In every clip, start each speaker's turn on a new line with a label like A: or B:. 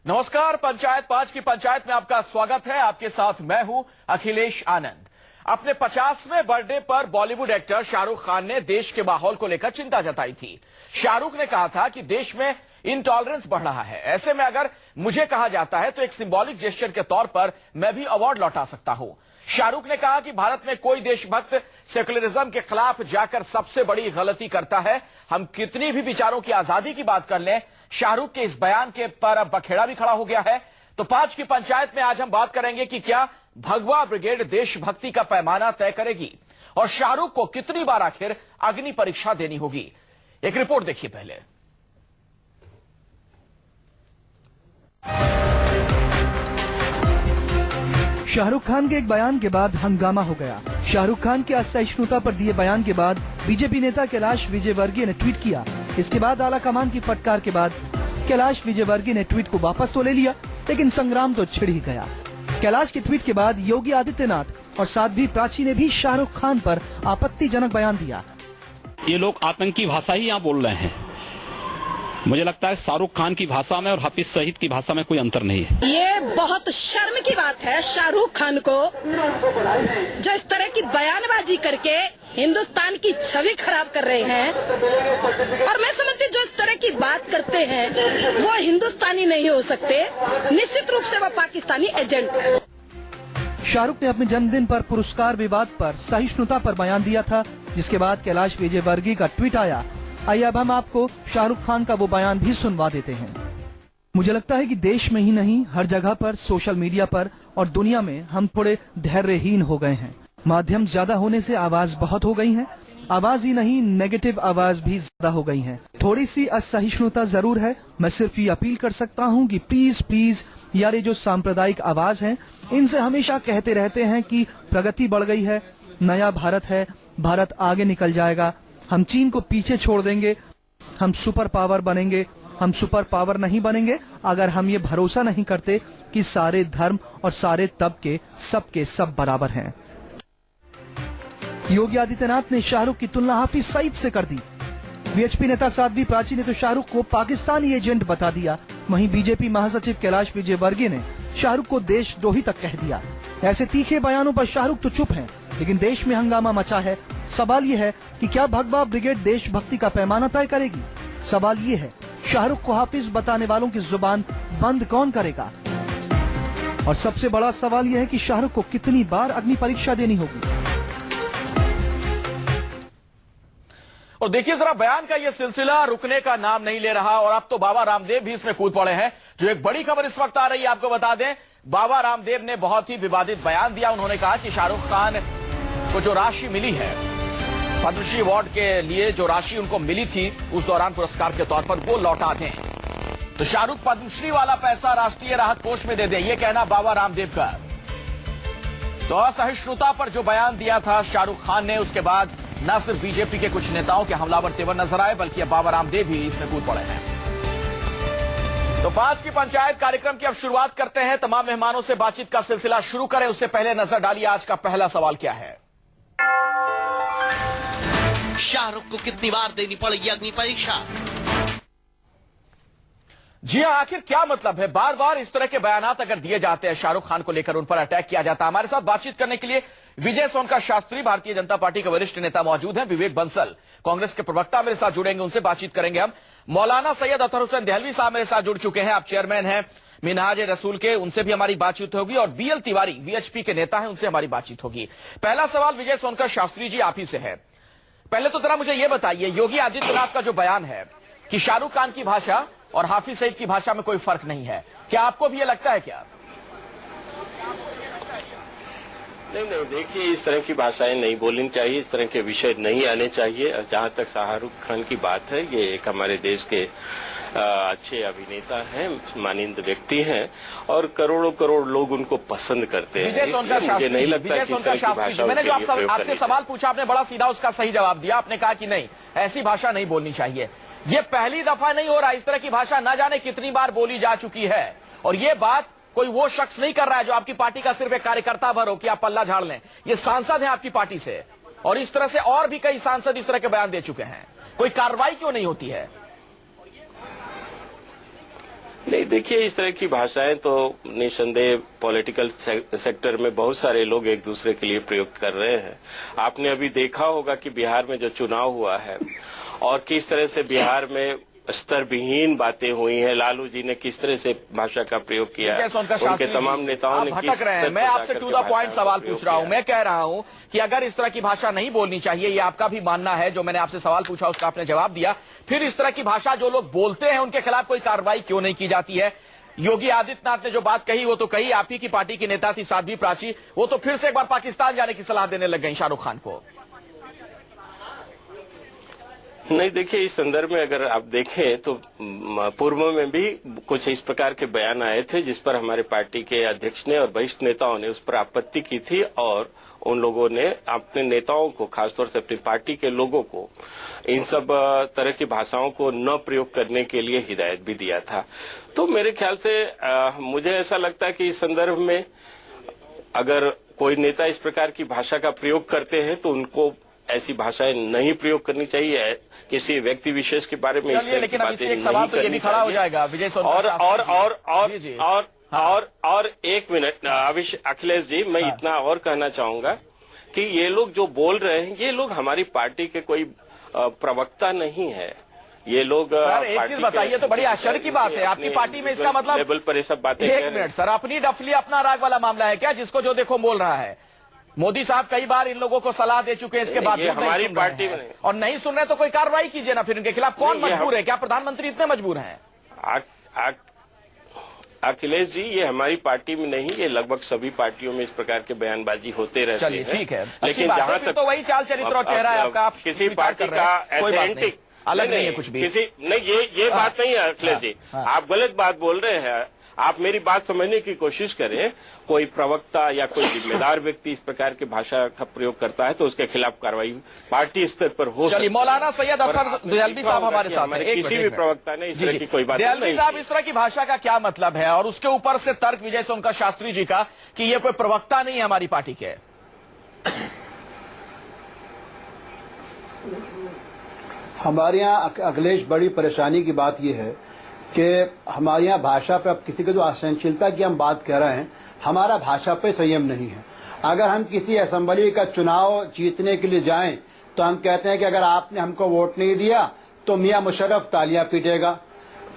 A: नमस्कार, पंचायत 5 की पंचायत में आपका स्वागत है। आपके साथ मैं हूं अखिलेश आनंद। अपने 50वें बर्थडे पर बॉलीवुड एक्टर शाहरुख खान ने देश के माहौल को लेकर चिंता जताई थी। शाहरुख ने कहा था कि देश में इंटॉलरेंस बढ़ रहा है, ऐसे में अगर मुझे कहा जाता है तो एक सिंबॉलिक जेस्चर के तौर पर मैं भी अवार्ड लौटा सकता हूं। शाहरुख ने कहा कि भारत में कोई देशभक्त सेकुलरिज्म के खिलाफ जाकर सबसे बड़ी गलती करता है। हम कितनी भी विचारों की आजादी की बात कर लें, शाहरुख के इस बयान के पर अब बखेड़ा भी खड़ा हो गया है। तो 5 की पंचायत में आज हम बात करेंगे कि क्या भगवा ब्रिगेड देशभक्ति का पैमाना तय करेगी और शाहरुख को कितनी बार आखिर अग्नि परीक्षा देनी होगी। एक रिपोर्ट देखिए पहले।
B: शाहरुख खान के एक बयान के बाद हंगामा हो गया। शाहरुख खान के असहिष्णुता पर दिए बयान के बाद बीजेपी नेता कैलाश विजयवर्गीय ने ट्वीट किया। इसके बाद आला कमान की फटकार के बाद कैलाश विजयवर्गीय ने ट्वीट को वापस तो ले लिया, लेकिन संग्राम तो छिड़ ही गया। कैलाश के ट्वीट के बाद योगी आदित्यनाथ और साध्वी प्राची ने भी शाहरुख खान पर आपत्तिजनक बयान दिया।
C: ये लोग आतंकी भाषा ही यहाँ बोल रहे हैं। मुझे लगता है शाहरुख खान की भाषा में और हाफिज सईद की भाषा में कोई अंतर नहीं है। ये
D: बहुत शर्म की बात है शाहरुख खान को, जो इस तरह की बयानबाजी करके हिंदुस्तान की छवि खराब कर रहे हैं। और मैं समझती जो इस तरह की बात करते हैं वो हिंदुस्तानी नहीं हो सकते, निश्चित रूप से वो पाकिस्तानी एजेंट है।
B: शाहरुख ने अपने जन्मदिन पर पुरस्कार विवाद पर सहिष्णुता पर बयान दिया था, जिसके बाद कैलाश विजयवर्गीय का ट्वीट आया। आइए अब हम आपको शाहरुख खान का वो बयान भी सुनवा देते हैं। मुझे लगता है कि देश में ही नहीं, हर जगह पर, सोशल मीडिया पर और दुनिया में हम थोड़े धैर्यहीन हो गए हैं। माध्यम ज्यादा होने से आवाज बहुत हो गई है। आवाज ही नहीं, नेगेटिव आवाज भी ज्यादा हो गई है। थोड़ी सी असहिष्णुता जरूर है। मैं सिर्फ ये अपील कर सकता हूँ कि प्लीज प्लीज यार, ये जो सांप्रदायिक आवाज है, इनसे हमेशा कहते रहते हैं कि प्रगति बढ़ गई है, नया भारत है, भारत आगे निकल जाएगा, हम चीन को पीछे छोड़ देंगे, हम सुपर पावर बनेंगे। हम सुपर पावर नहीं बनेंगे अगर हम ये भरोसा नहीं करते कि सारे धर्म और सारे तबके सबके सब बराबर हैं। योगी आदित्यनाथ ने शाहरुख की तुलना हाफिज सईद से कर दी। वीएचपी नेता साध्वी प्राची ने तो शाहरुख को पाकिस्तानी एजेंट बता दिया। वहीं बीजेपी महासचिव कैलाश विजयवर्गीय ने शाहरुख को देशद्रोही तक कह दिया। ऐसे तीखे बयानों पर शाहरुख तो चुप हैं, लेकिन देश में हंगामा मचा है। सवाल ये है कि क्या भगवा ब्रिगेड देशभक्ति का पैमाना तय करेगी। सवाल ये है, शाहरुख को हाफिज बताने वालों की जुबान बंद कौन करेगा। और सबसे बड़ा सवाल यह है कि शाहरुख को कितनी बार अग्नि परीक्षा देनी होगी।
A: और देखिए जरा, बयान का यह सिलसिला रुकने का नाम नहीं ले रहा और अब तो बाबा रामदेव भी इसमें कूद पड़े हैं। जो एक बड़ी खबर इस वक्त आ रही है, आपको बता दें, बाबा रामदेव ने बहुत ही विवादित बयान दिया। उन्होंने कहा कि शाहरुख खान को जो राशि मिली है, पद्मश्री अवार्ड के लिए जो राशि उनको मिली थी उस दौरान पुरस्कार के तौर पर, वो लौटा दें। तो शाहरुख पद्मश्री वाला पैसा राष्ट्रीय राहत कोष में दे दे, ये कहना बाबा रामदेव का। तो असहिष्णुता पर जो बयान दिया था शाहरुख खान ने, उसके बाद न सिर्फ बीजेपी के कुछ नेताओं के हमलावर तेवर नजर आए, बल्कि अब बाबा रामदेव भी इसमें कूद पड़े हैं। तो 5 की पंचायत कार्यक्रम की अब शुरुआत करते हैं। तमाम मेहमानों से बातचीत का सिलसिला शुरू करें उससे पहले नजर डालिए आज का पहला सवाल क्या है।
E: शाहरुख को कितनी बार देनी पड़ेगी अग्नि परीक्षा?
A: जी हां, आखिर क्या मतलब है बार बार इस तरह के बयानात अगर दिए जाते हैं, शाहरुख खान को लेकर उन पर अटैक किया जाता है। हमारे साथ बातचीत करने के लिए विजय सोनका शास्त्री, भारतीय जनता पार्टी के वरिष्ठ नेता मौजूद हैं। विवेक बंसल, कांग्रेस के प्रवक्ता, मेरे साथ जुड़ेंगे, उनसे बातचीत करेंगे हम। मौलाना सैयद अतहर हुसैन देहलवी साहब मेरे साथ जुड़ चुके हैं, आप चेयरमैन हैं मिनहाज रसूल के, उनसे भी हमारी बातचीत होगी। और बीएल तिवारी, वीएचपी के नेता हैं, उनसे हमारी बातचीत होगी। पहला सवाल विजय सोनका शास्त्री जी आप ही से है। पहले तो जरा मुझे यह बताइए, योगी आदित्यनाथ का जो बयान है कि शाहरुख खान की भाषा और हाफिज सईद की भाषा में कोई फर्क नहीं है, क्या आपको भी यह लगता है क्या?
F: नहीं, देखिए, इस तरह की भाषाएं नहीं बोलनी चाहिए, इस तरह के विषय नहीं आने चाहिए। जहां तक शाहरुख खान की बात है, ये एक हमारे देश के अच्छे अभिनेता हैं, मानिंद व्यक्ति हैं और करोड़ों करोड़ लोग उनको पसंद करते हैं। मुझे नहीं लगता कि इस तरह की भाषा।
A: मैंने जो आपसे सवाल पूछा, आपने बड़ा सीधा उसका सही जवाब दिया। आपने कहा कि नहीं, ऐसी भाषा नहीं बोलनी चाहिए। ये पहली दफा नहीं हो रहा, इस तरह की भाषा न जाने कितनी बार बोली जा चुकी है। और ये बात कोई वो शख्स नहीं कर रहा है जो आपकी पार्टी का सिर्फ एक कार्यकर्ता भर हो कि आप पल्ला झाड़ लें। ये सांसद हैं आपकी पार्टी से, और इस तरह से और भी कई सांसद इस तरह के बयान दे चुके हैं। कोई कार्रवाई क्यों नहीं होती है?
F: नहीं, देखिए इस तरह की भाषाएं तो निस्संदेह पॉलिटिकल सेक्टर में बहुत सारे लोग एक दूसरे के लिए प्रयोग कर रहे हैं। आपने अभी देखा होगा कि बिहार में जो चुनाव हुआ है और किस तरह से बिहार में स्तर विहीन बातें हुई हैं, लालू जी ने किस तरह से भाषा का प्रयोग किया है, उनके तमाम नेताओं ने किस
A: रहे हैं। मैं आपसे टू द पॉइंट सवाल पूछ रहा हूं। मैं कह रहा हूं कि अगर इस तरह की भाषा नहीं बोलनी चाहिए, ये आपका भी मानना है, जो मैंने आपसे सवाल पूछा उसका आपने जवाब दिया, फिर इस तरह की भाषा जो लोग बोलते हैं उनके खिलाफ कोई कार्रवाई क्यों नहीं की जाती है? योगी आदित्यनाथ ने जो बात कही वो तो कही, आप ही की पार्टी की नेता थी साध्वी प्राची, वो तो फिर से एक बार पाकिस्तान जाने की सलाह देने लग गई शाहरुख खान को।
F: नहीं, देखिए इस संदर्भ में अगर आप देखें तो पूर्व में भी कुछ इस प्रकार के बयान आए थे जिस पर हमारे पार्टी के अध्यक्ष ने और वरिष्ठ नेताओं ने उस पर आपत्ति की थी और उन लोगों ने अपने नेताओं को, खासतौर से अपनी पार्टी के लोगों को इन सब तरह की भाषाओं को न प्रयोग करने के लिए हिदायत भी दिया था। तो मेरे ख्याल से मुझे ऐसा लगता है कि इस संदर्भ में अगर कोई नेता इस प्रकार की भाषा का प्रयोग करते हैं तो उनको ऐसी भाषाएं नहीं प्रयोग करनी चाहिए, किसी व्यक्ति विशेष के बारे में इस तरह की बातें नहीं करनी चाहिए। और एक मिनट अखिलेश जी, मैं इतना और कहना चाहूंगा कि ये लोग जो बोल रहे हैं, ये लोग हमारी पार्टी के कोई प्रवक्ता नहीं है। ये लोग
A: सर एक चीज बताइए, तो बड़ी आश्चर्य की बात है, आपकी पार्टी में इसका मतलब
F: लेवल पर ये सब बातें।
A: एक मिनट सर, अपनी डफली अपना राग वाला मामला है क्या, जिसको जो देखो बोल रहा है? मोदी साहब कई बार इन लोगों को सलाह दे चुके हैं, इसके बाद
F: हमारी पार्टी में
A: और नहीं सुन रहे तो कोई कार्रवाई कीजिए ना फिर इनके खिलाफ। कौन मजबूर है? क्या प्रधानमंत्री इतने मजबूर हैं?
F: अखिलेश जी, ये हमारी पार्टी में नहीं, ये लगभग सभी पार्टियों में इस प्रकार के बयानबाजी होते रहते हैं।
A: चलिए ठीक है,
F: लेकिन जहां तक
A: तो वही चाल चरित्र और चेहरा है आपका, आप
F: किसी पार्टी का एथेंटिक
A: अलग नहीं है कुछ भी।
F: ये बात नहीं है अखिलेश जी, आप गलत बात बोल रहे हैं। आप मेरी बात समझने की कोशिश करें। कोई प्रवक्ता या कोई जिम्मेदार व्यक्ति इस प्रकार की भाषा का प्रयोग करता है तो उसके खिलाफ कार्रवाई पार्टी स्तर पर हो सकती है।
A: मौलाना सैयद अफसर दयालवी साहब हमारे साथ हैं।
F: किसी भी प्रवक्ता ने इस तरह की कोई बात नहीं।
A: दयालवी साहब, इस तरह की भाषा का क्या मतलब है? और उसके ऊपर से तर्क विजय सोनकर शास्त्री जी का कि ये कोई प्रवक्ता नहीं है हमारी पार्टी के।
G: हमारे यहाँ अखिलेश, बड़ी परेशानी की बात यह है कि हमारे यहाँ भाषा पे, अब किसी की जो असहनशीलता की हम बात कर रहे हैं, हमारा भाषा पे संयम नहीं है। अगर हम किसी असेंबली का चुनाव जीतने के लिए जाएं तो हम कहते हैं कि अगर आपने हमको वोट नहीं दिया तो मियां मुशर्रफ तालियां पीटेगा।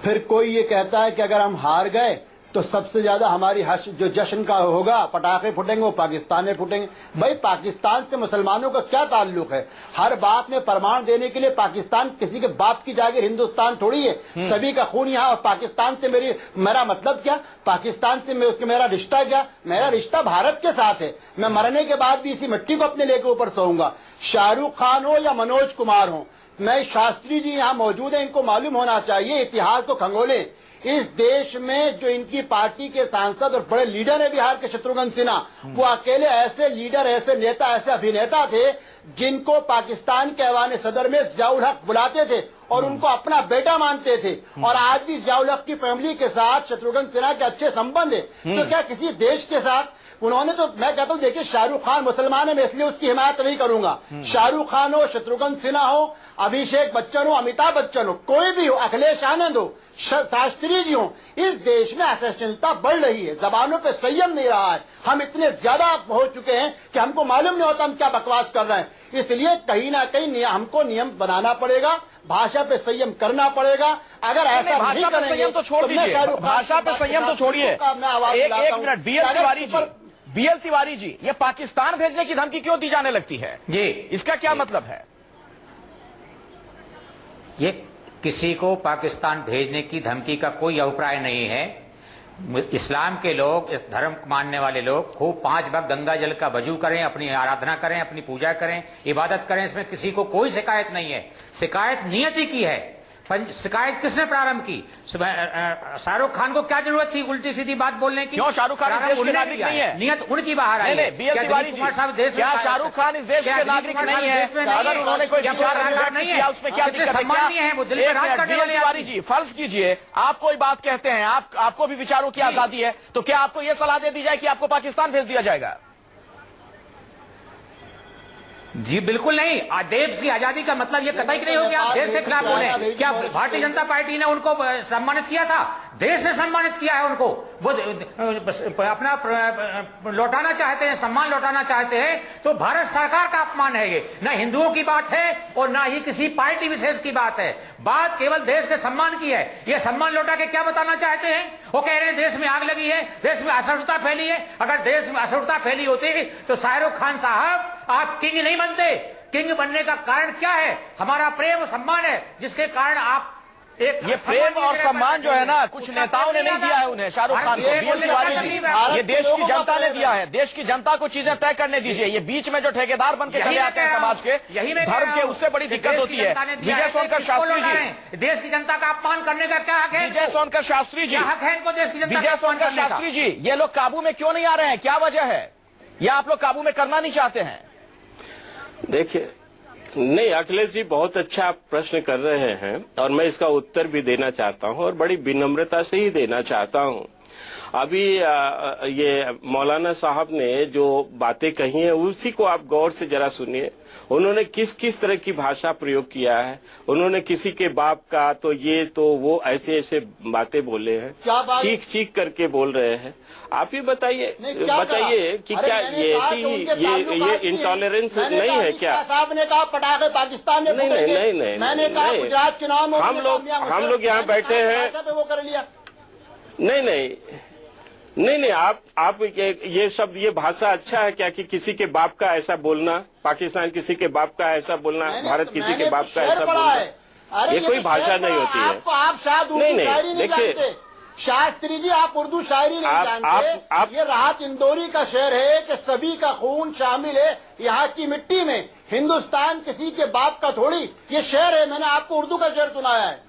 G: फिर कोई ये कहता है कि अगर हम हार गए तो सबसे ज्यादा हमारी जो जश्न का होगा, पटाखे फूटेंगे, वो पाकिस्तान में फूटेंगे। भाई, पाकिस्तान से मुसलमानों का क्या ताल्लुक है? हर बात में प्रमाण देने के लिए पाकिस्तान किसी के बाप की जागीर हिंदुस्तान थोड़ी है। सभी का खून यहाँ, और पाकिस्तान से मेरा मतलब क्या? पाकिस्तान से मेरा रिश्ता क्या? मेरा रिश्ता भारत के साथ है। मैं मरने के बाद भी इसी मिट्टी को अपने लेके ऊपर सोऊंगा। शाहरुख खान हो या मनोज कुमार हो, मैं शास्त्री जी यहाँ मौजूद है, इनको मालूम होना चाहिए, इतिहास को खंगोले। इस देश में जो इनकी पार्टी के सांसद और बड़े लीडर है बिहार के, शत्रुघ्न सिन्हा, वो अकेले ऐसे लीडर, ऐसे नेता, ऐसे अभिनेता थे जिनको पाकिस्तान के ऐवान सदर में जियाउल हक बुलाते थे और उनको अपना बेटा मानते थे। और आज भी जियाउल हक की फैमिली के साथ शत्रुघ्न सिन्हा के अच्छे संबंध है। तो क्या किसी देश के साथ उन्होंने, तो मैं कहता हूं, देखिए शाहरुख खान मुसलमान है, मैं इसलिए उसकी हिमायत नहीं करूंगा। शाहरुख खान हो, शत्रुघ्न सिन्हा हो, अभिषेक बच्चन हो, अमिताभ बच्चन हो, कोई भी हो, अखिलेश आनंद हो, शास्त्री जी हो, इस देश में असहिष्णुता बढ़ रही है। जबानों पे संयम नहीं रहा है। हम इतने ज्यादा हो चुके हैं कि हमको मालूम नहीं होता हम क्या बकवास कर रहे हैं। इसलिए कहीं ना कहीं हमको नियम बनाना पड़ेगा, भाषा पे संयम करना पड़ेगा। अगर ऐसा
A: भाषा पे संयम तो छोड़ दीजिए, भाषा पे संयम तो छोड़िए। एक मिनट, बीएल तिवारी जी, ये पाकिस्तान भेजने की धमकी क्यों दी जाने लगती है जी? इसका क्या मतलब है?
H: ये किसी को पाकिस्तान भेजने की धमकी का कोई अभिप्राय नहीं है। इस्लाम के लोग, इस धर्म मानने वाले लोग खूब 5 वक्त गंगा जल का वजू करें, अपनी आराधना करें, अपनी पूजा करें, इबादत करें, इसमें किसी को कोई शिकायत नहीं है। शिकायत नियति की है। शिकायत किसने प्रारंभ की? शाहरुख खान को क्या जरूरत थी उल्टी सीधी बात बोलने की?
A: क्यों शाहरुख खान इस देश के नागरिक नहीं है?
H: नियत उनकी बाहर आई है।
A: क्या शाहरुख खान इस देश के नागरिक नहीं है? अगर उन्होंने कोई विचार व्यक्त किया उसमें क्या दिक्कत है? तिवारी जी, फर्ज कीजिए आप कोई बात कहते हैं, आपको भी विचारों की आजादी है, तो क्या आपको यह सलाह दे दी जाए कि आपको पाकिस्तान भेज दिया जाएगा?
H: जी बिल्कुल नहीं। देश की आजादी का मतलब ये कतई नहीं हो कि आप देश के खिलाफ बोले। क्या भारतीय जनता पार्टी ने उनको सम्मानित किया था? देश ने सम्मानित किया है उनको। वो अपना लौटाना चाहते हैं, सम्मान लौटाना चाहते हैं, तो भारत सरकार का अपमान है ये। न हिंदुओं की बात है और ना ही किसी पार्टी विशेष की बात है। बात केवल देश के सम्मान की है। ये सम्मान लौटा के क्या बताना चाहते हैं? वो कह रहे हैं देश में आग लगी है, देश में असहिष्णुता फैली है। अगर देश में असहिष्णुता फैली होती तो शाहरुख खान साहब आप किंग नहीं बनते। किंग बनने का कारण क्या है? हमारा प्रेम और सम्मान है, जिसके कारण आप
A: ये प्रेम और सम्मान जो है ना, कुछ नेताओं ने नहीं दिया है उन्हें, शाहरुख खान को। बीएल तिवारी जी, ये देश की जनता ने दिया है। देश की जनता को चीजें तय करने दीजिए। ये बीच में जो ठेकेदार बन के चले आते हैं समाज के, धर्म के, उससे बड़ी दिक्कत होती है। विजय सोनकर शास्त्री जी,
H: देश की जनता का अपमान करने का क्या हक है?
A: विजय सोनकर शास्त्री जी,
H: हक है इनको देश की जनता?
A: विजय सोनकर शास्त्री जी, ये लोग काबू में क्यों नहीं आ रहे हैं? क्या वजह है? या आप लोग काबू में करना नहीं चाहते हैं?
F: देखिए, नहीं, अखिलेश जी बहुत अच्छा प्रश्न कर रहे हैं और मैं इसका उत्तर भी देना चाहता हूं और बड़ी विनम्रता से ही देना चाहता हूं। अभी ये मौलाना साहब ने जो बातें कही हैं उसी को आप गौर से जरा सुनिए। उन्होंने किस किस तरह की भाषा प्रयोग किया है। उन्होंने किसी के बाप का तो ये तो वो ऐसे ऐसे बातें बोले हैं, चीख चीख करके बोल रहे हैं। आप ही बताइए कि क्या ये ऐसी ये इंटॉलरेंस नहीं है क्या?
G: साहब ने कहा पटाखे पाकिस्तान में
F: नहीं,
G: मैंने कहा गुजरात चुनाव में
F: हम लोग यहाँ बैठे हैं,
G: वो कर लिया।
F: नहीं, आप ये शब्द, ये भाषा अच्छा है क्या कि किसी के बाप का ऐसा बोलना, पाकिस्तान किसी के बाप का ऐसा बोलना, भारत किसी के बाप का ऐसा बोलना, ये कोई भाषा नहीं होती है।
G: आप शायद उर्दू शायरी नहीं जानते। शास्त्री जी, आप उर्दू शायरी नहीं जानते। ये राहत इंदौरी का शेर है कि सभी का खून शामिल है यहाँ की मिट्टी में, हिंदुस्तान किसी के बाप का थोड़ी। ये शेर है, मैंने आपको उर्दू का शेर सुनाया है।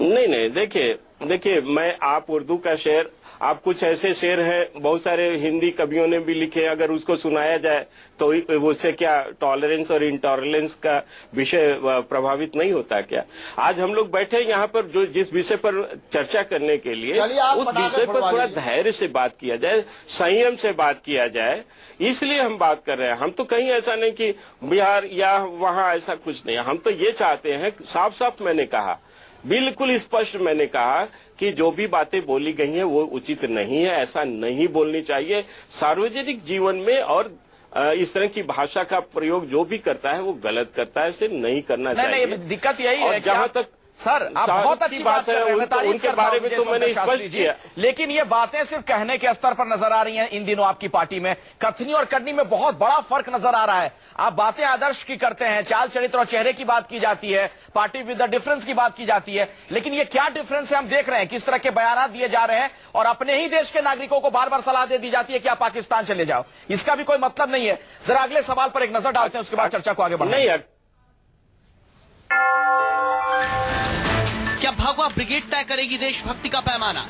F: नहीं, देखिए मैं आप उर्दू का शेर, आप कुछ ऐसे शेर हैं बहुत सारे हिंदी कवियों ने भी लिखे, अगर उसको सुनाया जाए तो उससे क्या टॉलरेंस और इंटॉलरेंस का विषय प्रभावित नहीं होता क्या? आज हम लोग बैठे यहाँ पर जो जिस विषय पर चर्चा करने के लिए, उस विषय पर थोड़ा धैर्य से बात किया जाए, संयम से बात किया जाए, इसलिए हम बात कर रहे हैं। हम तो कहीं ऐसा नहीं कि बिहार या वहाँ ऐसा कुछ नहीं। हम तो ये चाहते हैं, साफ साफ मैंने कहा, बिल्कुल स्पष्ट मैंने कहा कि जो भी बातें बोली गई हैं वो उचित नहीं है, ऐसा नहीं बोलनी चाहिए। सार्वजनिक जीवन में और इस तरह की भाषा का प्रयोग जो भी करता है वो गलत करता है, इसे नहीं करना चाहिए।
A: नहीं, दिक्कत यही है।
F: जहां तक
A: सर, आप बहुत अच्छी बात है,
F: उनके बारे में तो मैंने स्पष्ट किया,
A: लेकिन ये बातें सिर्फ कहने के स्तर पर नजर आ रही हैं इन दिनों आपकी पार्टी में। कथनी और करनी में बहुत बड़ा फर्क नजर आ रहा है। आप बातें आदर्श की करते हैं, चाल चरित्र और चेहरे की बात की जाती है, पार्टी विद द डिफरेंस की बात की जाती है, लेकिन ये क्या डिफरेंस है हम देख रहे हैं। किस तरह के बयान दिए जा रहे हैं और अपने ही देश के नागरिकों को बार बार सलाह दे दी जाती है कि आप पाकिस्तान चले जाओ। इसका भी कोई मतलब नहीं है। जरा अगले सवाल पर एक नजर डालते हैं, उसके बाद चर्चा को आगे बढ़ाएंगे।
E: क्या भगवा ब्रिगेड तय करेगी देशभक्ति का पैमाना?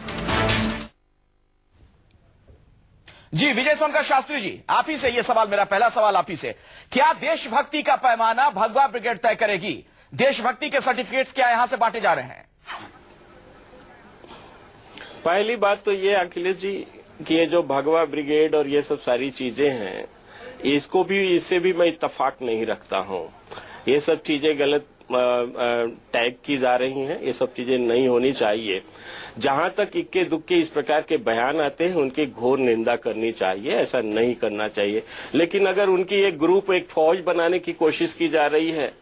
A: जी विजय सोनकर शास्त्री जी, आप ही से ये सवाल, मेरा पहला सवाल आप ही से, क्या देशभक्ति का पैमाना भगवा ब्रिगेड तय करेगी? देशभक्ति के सर्टिफिकेट्स क्या यहां से बांटे जा रहे हैं?
F: पहली बात तो ये अखिलेश जी कि ये जो भगवा ब्रिगेड और ये सब सारी चीजें हैं, इससे भी मैं इत्तेफाक नहीं रखता हूं। ये सब चीजें गलत टैग की जा रही हैं, ये सब चीजें नहीं होनी चाहिए। जहां तक इक्के दुक्के इस प्रकार के बयान आते हैं उनकी घोर निंदा करनी चाहिए, ऐसा नहीं करना चाहिए। लेकिन अगर उनकी एक ग्रुप, एक फौज बनाने की कोशिश की जा रही है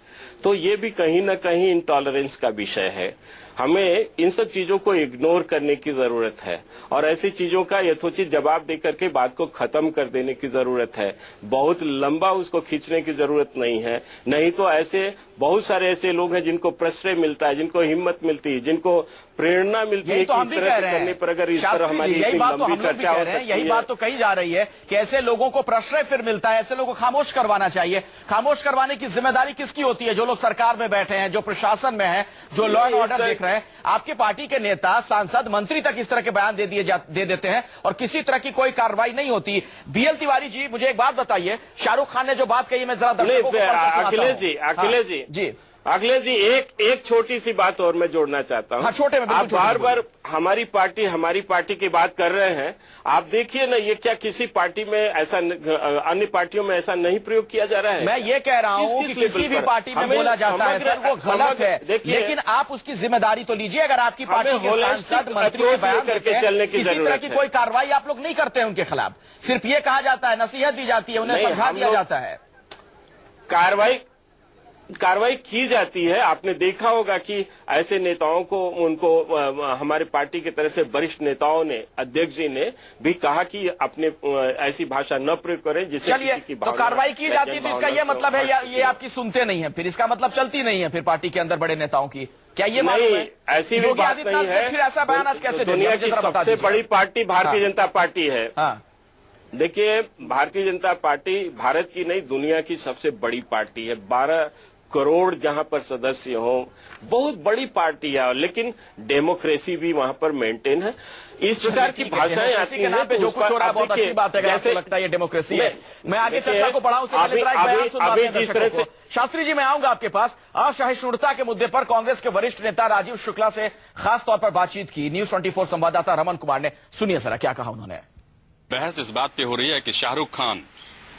F: तो ये भी कहीं ना कहीं इंटॉलरेंस का विषय है। हमें इन सब चीजों को इग्नोर करने की जरूरत है और ऐसी चीजों का यथोचित जवाब देकर के बात को खत्म कर देने की जरूरत है। बहुत लंबा उसको खींचने की जरूरत नहीं है। नहीं तो ऐसे बहुत सारे ऐसे लोग हैं जिनको प्रश्रय मिलता है, जिनको हिम्मत मिलती है, जिनको प्रेरणा मिलती है कि इस तरह से करने पर अगर इस पर हमारी लंबी चर्चा हो सकती है।
A: यही बात तो कही जा रही है कि ऐसे लोगों को प्रश्रय फिर मिलता है, ऐसे लोगों को खामोश करवाना चाहिए। खामोश करवाने की जिम्मेदारी किसकी होती है? जो लोग सरकार में बैठे हैं, जो प्रशासन में है, जो लॉ एंड ऑर्डर देख रहे हैं। आपकी पार्टी के नेता, सांसद, मंत्री तक इस तरह के बयान दे देते हैं और किसी तरह की कोई कार्रवाई नहीं होती। बीएल तिवारी जी, मुझे एक बात बताइए, शाहरुख खान ने जो बात कही, मैं जरा दर्शकों को
F: अखिलेश जी
A: जी
F: अखिलेश जी, एक छोटी सी बात और मैं जोड़ना चाहता हूँ।
A: हाँ, छोटे में बिल्कुल
F: आप बार बार हमारी पार्टी की बात कर रहे हैं। आप देखिए ना, ये क्या किसी पार्टी में ऐसा, अन्य पार्टियों में ऐसा नहीं प्रयोग किया जा रहा है?
A: मैं ये कह रहा हूँ कि किसी भी पार्टी में बोला जाता है सर, वो गलत है, लेकिन आप उसकी जिम्मेदारी तो लीजिए। अगर आपकी पार्टी के सांसद मंत्री बयान देते हैं, किसी तरह की कोई कार्रवाई आप लोग नहीं करते हैं उनके खिलाफ, सिर्फ ये कहा जाता है, नसीहत दी जाती है, उन्हें समझा दिया जाता है।
F: कार्रवाई की जाती है। आपने देखा होगा कि ऐसे नेताओं को, उनको हमारे पार्टी की तरफ से वरिष्ठ नेताओं ने, अध्यक्ष जी ने भी कहा कि अपने ऐसी भाषा न प्रयोग करें जिससे किसी की
A: तो कार्रवाई की जाती है, तो इसका ये मतलब है ये आपकी सुनते नहीं है, फिर इसका मतलब चलती नहीं है फिर पार्टी के अंदर बड़े नेताओं की, क्या ये मालूम है?
F: ऐसी भी बात नहीं है।
A: फिर ऐसा बयान आज कैसे?
F: दुनिया की सबसे बड़ी पार्टी भारतीय जनता पार्टी है। देखिए, भारतीय जनता पार्टी भारत की नहीं, दुनिया की सबसे बड़ी पार्टी है। 12 करोड़ जहां पर सदस्य हो, बहुत बड़ी पार्टी है, लेकिन डेमोक्रेसी भी वहां पर मेंटेन है। इस प्रकार की भाषाएं आती हैं
A: पे जो कुछ हो रहा है बहुत अच्छी बात है, जैसे लगता है ये डेमोक्रेसी है। मैं आगे चर्चा को बढ़ाऊं, जिस तरह से शास्त्री जी मैं आऊंगा आपके पास। असहिष्णुता के मुद्दे पर कांग्रेस के वरिष्ठ नेता राजीव शुक्ला से खास तौर पर बातचीत की न्यूज 24 संवाददाता रमन कुमार ने। सुनिए जरा क्या कहा उन्होंने।
C: बहस इस बात पे हो रही है कि शाहरुख खान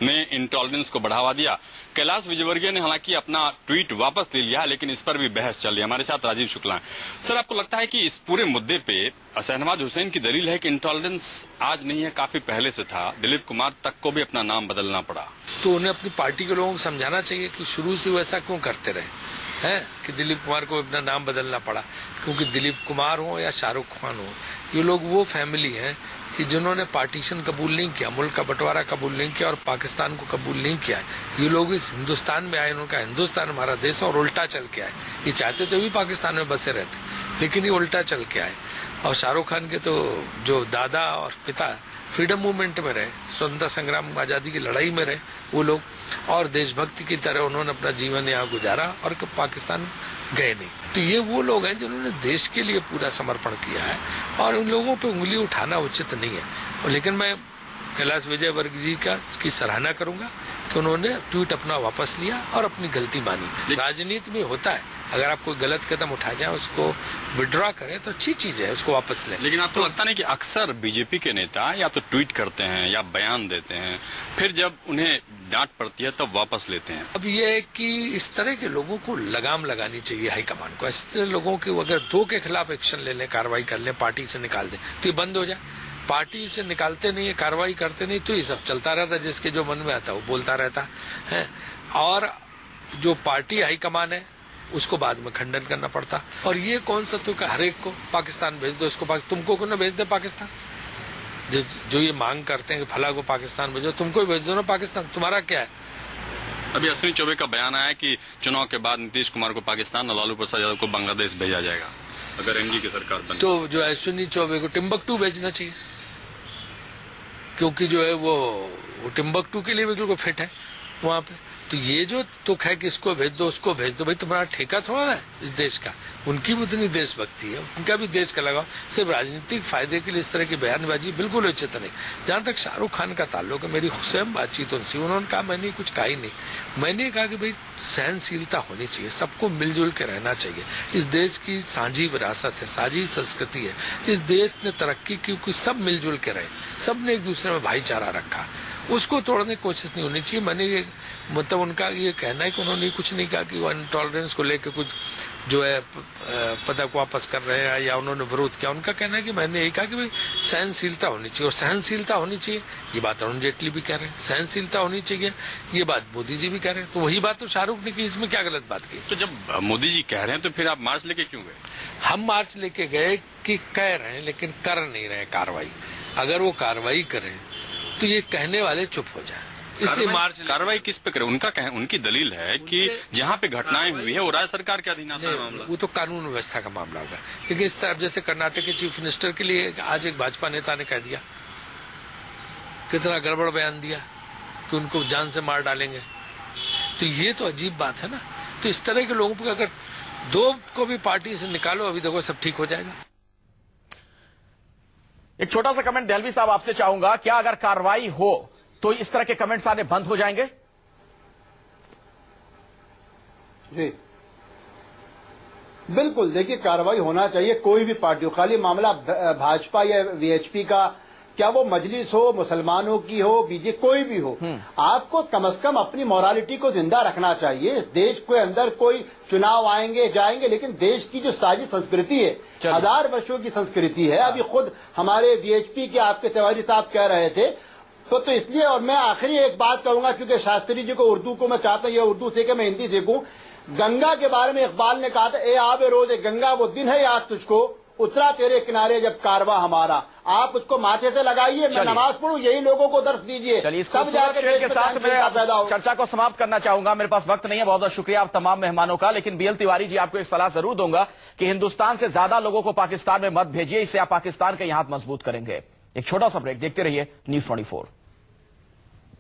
C: ने इंटॉलरेंस को बढ़ावा दिया। कैलाश विजयवर्गीय ने हालांकि अपना ट्वीट वापस ले लिया, लेकिन इस पर भी बहस चल रही है। हमारे साथ राजीव शुक्ला हैं। सर, आपको लगता है कि इस पूरे मुद्दे पे शहनवाज हुसैन की दलील है कि इंटॉलरेंस आज नहीं है, काफी पहले से था, दिलीप कुमार तक को भी अपना नाम बदलना पड़ा,
I: तो उन्हें अपनी पार्टी के लोगों को समझाना चाहिए कि शुरू से वो ऐसा क्यों करते रहे हैं कि दिलीप कुमार को अपना नाम बदलना पड़ा? क्योंकि दिलीप कुमार हो या शाहरुख खान हो, ये लोग वो फैमिली है कि जिन्होंने पार्टीशन कबूल नहीं किया, मुल्क का बंटवारा कबूल नहीं किया और पाकिस्तान को कबूल नहीं किया। ये लोग इस हिंदुस्तान में आए, उनका हिंदुस्तान हमारा देश और उल्टा चल के आए। ये चाहते तो भी पाकिस्तान में बसे रहते, लेकिन ये उल्टा चल के आए। और शाहरुख खान के तो जो दादा और पिता फ्रीडम मूवमेंट में रहे, स्वतंत्रता संग्राम आजादी की लड़ाई में रहे वो लोग, और देशभक्ति की तरह उन्होंने अपना जीवन यहाँ गुजारा और पाकिस्तान गए नहीं। तो ये वो लोग हैं जिन्होंने देश के लिए पूरा समर्पण किया है, और उन लोगों पे उंगली उठाना उचित नहीं है। लेकिन मैं कैलाश विजयवर्गीय की सराहना करूंगा कि उन्होंने ट्वीट अपना वापस लिया और अपनी गलती मानी। राजनीति में होता है, अगर आप कोई गलत कदम उठा जाए उसको विड्रॉ करें तो अच्छी चीज है, उसको वापस लें।
C: लेकिन आपको लगता नहीं कि अक्सर बीजेपी के नेता या तो ट्वीट करते हैं या बयान देते हैं, फिर जब उन्हें डांट पड़ती है तब वापस लेते हैं?
I: अब ये है कि इस तरह के लोगों को लगाम लगानी चाहिए हाईकमान को। इस तरह लोगों के अगर 2 के खिलाफ एक्शन ले लें, कार्रवाई कर लें, पार्टी से निकाल दें, तो ये बंद हो जाए। पार्टी से निकालते नहीं है, कार्रवाई करते नहीं, तो ये सब चलता रहता है। जिसके जो मन में आता है वो बोलता रहता है, और जो पार्टी हाईकमान है उसको बाद में खंडन करना पड़ता। और ये कौन सा तो हर एक को पाकिस्तान भेज दो, इसको तुमको क्यों ना भेज दे पाकिस्तान? जो ये मांग करते हैं कि फला को पाकिस्तान भेजो, तुमको भेज दो ना पाकिस्तान, तुम्हारा क्या है?
C: अभी अश्विनी चौबे का बयान आया कि चुनाव के बाद नीतीश कुमार को पाकिस्तान और लालू प्रसाद यादव को बांग्लादेश भेजा जाएगा अगर एनडीए की सरकार बने।
I: तो जो अश्विनी चौबे को टिम्बकटू भेजना चाहिए, क्योंकि जो है वो टिम्बकटू के लिए बिल्कुल फिट है वहां पे। तो ये जो तुक है कि इसको भेज दो, उसको भेज दो, भाई तुम्हारा ठेका थोड़ा ना है इस देश का। उनकी भी उतनी देशभक्ति है, उनका भी देश का लगाव। सिर्फ राजनीतिक फायदे के लिए इस तरह की बयानबाजी बिल्कुल उचित नहीं। जहां तक शाहरुख खान का ताल्लुक है, मेरी स्वयं बातचीत उनसे, उन्होंने कहा मैंने कुछ कहा ही नहीं। मैंने कहा कि भाई सहनशीलता होनी चाहिए, सबको मिलजुल के रहना चाहिए। इस देश की साझी विरासत है, साझी संस्कृति है। इस देश ने तरक्की की क्योंकि सब मिलजुल के रहे, सब ने एक दूसरे में भाईचारा रखा, उसको तोड़ने की कोशिश नहीं होनी चाहिए। मैंने ये मतलब उनका ये कहना है कि उन्होंने कुछ नहीं कहा कि वो इंटॉलरेंस को लेकर कुछ जो है पदक वापस कर रहे हैं या उन्होंने विरोध किया। उनका कहना है कि मैंने यही कहा कि भाई सहनशीलता होनी चाहिए, और सहनशीलता होनी चाहिए ये बात अरुण जेटली भी कह रहे हैं, सहनशीलता होनी चाहिए ये बात मोदी जी भी कह रहे हैं। तो वही बात तो शाहरुख ने की, इसमें क्या गलत बात की?
C: तो जब मोदी जी कह रहे हैं तो फिर आप मार्च लेके क्यों गए?
I: हम मार्च लेके गए कि कह रहे हैं लेकिन कर नहीं रहे कार्रवाई। अगर वो कार्रवाई करें तो ये कहने वाले चुप हो जाए, इसलिए मार्च।
C: कार्रवाई किस पे करें? उनकी दलील है कि जहां पे घटनाएं हुई है वो राज्य सरकार के अधीन आता है मामला।
I: वो तो कानून व्यवस्था का मामला होगा। लेकिन इस तरफ जैसे कर्नाटक के चीफ मिनिस्टर के लिए आज एक भाजपा नेता ने कह दिया, कितना गड़बड़ बयान दिया कि उनको जान से मार डालेंगे। तो ये तो अजीब बात है ना। तो इस तरह के लोगों को अगर 2 को भी पार्टी से निकालो, अभी देखो सब ठीक हो जाएगा।
A: एक छोटा सा कमेंट दहलवी साहब आपसे चाहूंगा, क्या अगर कार्रवाई हो तो इस तरह के कमेंट्स आने बंद हो जाएंगे?
G: जी, बिल्कुल, देखिए कार्रवाई होना चाहिए, कोई भी पार्टी हो, खाली मामला भाजपा या वीएचपी का, क्या वो मजलिस हो, मुसलमानों की हो, बीजेपी, कोई भी हो, आपको कम से कम अपनी मोरालिटी को जिंदा रखना चाहिए। इस देश के अंदर कोई चुनाव आएंगे जाएंगे, लेकिन देश की जो साझी संस्कृति है, 1000 वर्षों की संस्कृति है। अभी खुद हमारे वीएचपी के आपके तिवारी साहब कह रहे थे, तो इसलिए, और मैं आखिरी एक बात कहूंगा, क्योंकि शास्त्री जी को उर्दू को मैं चाहता हूं, ये उर्दू सीखे मैं हिंदी सीखूं। गंगा के बारे में इकबाल ने कहा था, ए आबे रोज गंगा वो दिन है याद तुझको, उतरा तेरे किनारे जब कारवा हमारा। आप उसको माथे से लगाइए, मैं नमाज पढ़ूं, यही लोगों को दर्श दीजिए।
A: चलिए, तब जाकर के साथ मैं चर्चा को समाप्त करना चाहूंगा, मेरे पास वक्त नहीं है। बहुत बहुत शुक्रिया आप तमाम मेहमानों का। लेकिन बीएल तिवारी जी, आपको एक सलाह जरूर दूंगा कि हिंदुस्तान से ज्यादा लोगों को पाकिस्तान में मत भेजिए, इससे आप पाकिस्तान के हाथ मजबूत करेंगे। एक छोटा सा ब्रेक, देखते रहिए न्यूज़ 24।